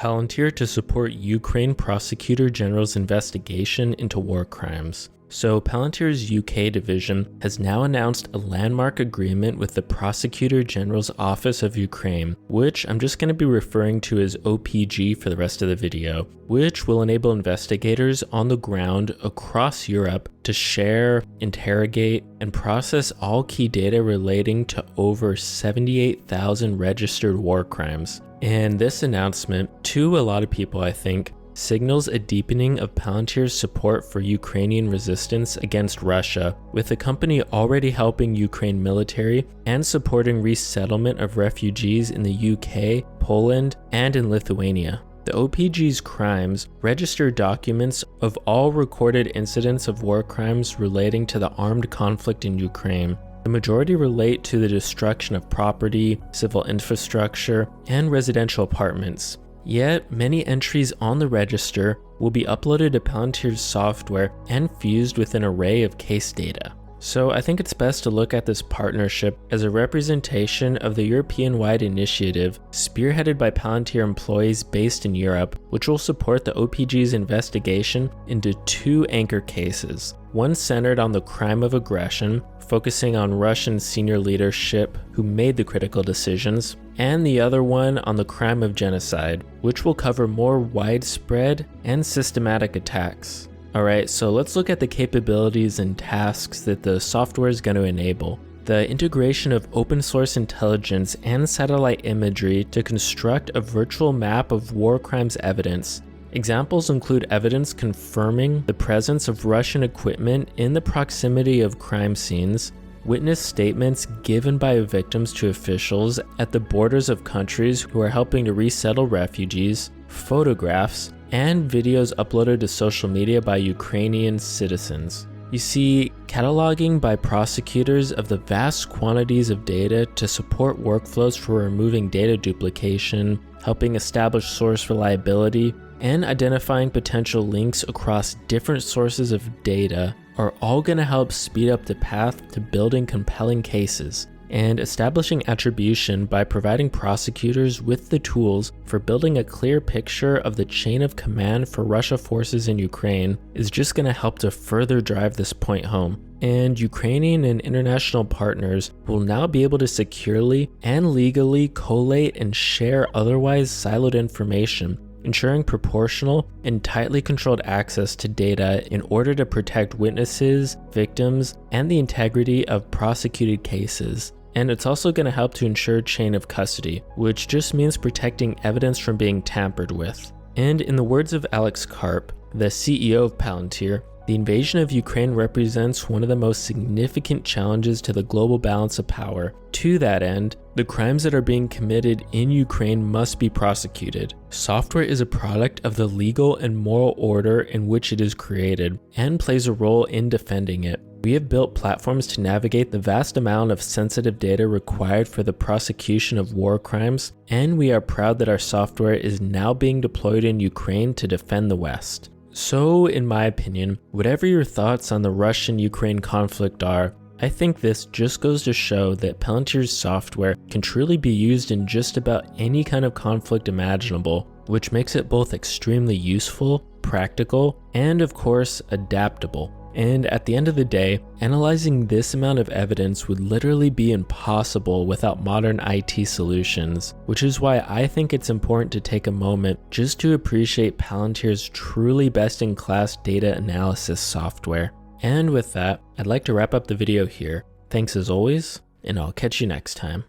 Palantir to support Ukraine Prosecutor General's investigation into war crimes. So Palantir's UK division has now announced a landmark agreement with the Prosecutor General's Office of Ukraine, which I'm just going to be referring to as OPG for the rest of the video, which will enable investigators on the ground across Europe to share, interrogate, and process all key data relating to over 78,000 registered war crimes. And this announcement, to a lot of people I think, signals a deepening of Palantir's support for Ukrainian resistance against Russia, with the company already helping Ukraine military and supporting resettlement of refugees in the UK, Poland, and in Lithuania. The OPG's crimes register documents of all recorded incidents of war crimes relating to the armed conflict in Ukraine. The majority relate to the destruction of property, civil infrastructure, and residential apartments. Yet, many entries on the register will be uploaded to Palantir's software and fused with an array of case data. So I think it's best to look at this partnership as a representation of the European-wide initiative spearheaded by Palantir employees based in Europe, which will support the OPG's investigation into two anchor cases. One centered on the crime of aggression, focusing on Russian senior leadership who made the critical decisions, and the other one on the crime of genocide, which will cover more widespread and systematic attacks. Alright, so let's look at the capabilities and tasks that the software is going to enable. The integration of open source intelligence and satellite imagery to construct a virtual map of war crimes evidence. Examples include evidence confirming the presence of Russian equipment in the proximity of crime scenes, witness statements given by victims to officials at the borders of countries who are helping to resettle refugees, photographs, and videos uploaded to social media by Ukrainian citizens. You see, cataloging by prosecutors of the vast quantities of data to support workflows for removing data duplication, helping establish source reliability, and identifying potential links across different sources of data are all going to help speed up the path to building compelling cases. And establishing attribution by providing prosecutors with the tools for building a clear picture of the chain of command for Russia forces in Ukraine is just going to help to further drive this point home. And Ukrainian and international partners will now be able to securely and legally collate and share otherwise siloed information, ensuring proportional and tightly controlled access to data in order to protect witnesses, victims, and the integrity of prosecuted cases. And it's also going to help to ensure chain of custody, which just means protecting evidence from being tampered with. And in the words of Alex Karp, the CEO of Palantir, the invasion of Ukraine represents one of the most significant challenges to the global balance of power. To that end, the crimes that are being committed in Ukraine must be prosecuted. Software is a product of the legal and moral order in which it is created, and plays a role in defending it. We have built platforms to navigate the vast amount of sensitive data required for the prosecution of war crimes, and we are proud that our software is now being deployed in Ukraine to defend the West. So, in my opinion, whatever your thoughts on the Russian-Ukraine conflict are, I think this just goes to show that Palantir's software can truly be used in just about any kind of conflict imaginable, which makes it both extremely useful, practical, and of course, adaptable. And at the end of the day, analyzing this amount of evidence would literally be impossible without modern IT solutions, which is why I think it's important to take a moment just to appreciate Palantir's truly best-in-class data analysis software. And with that, I'd like to wrap up the video here. Thanks as always, and I'll catch you next time.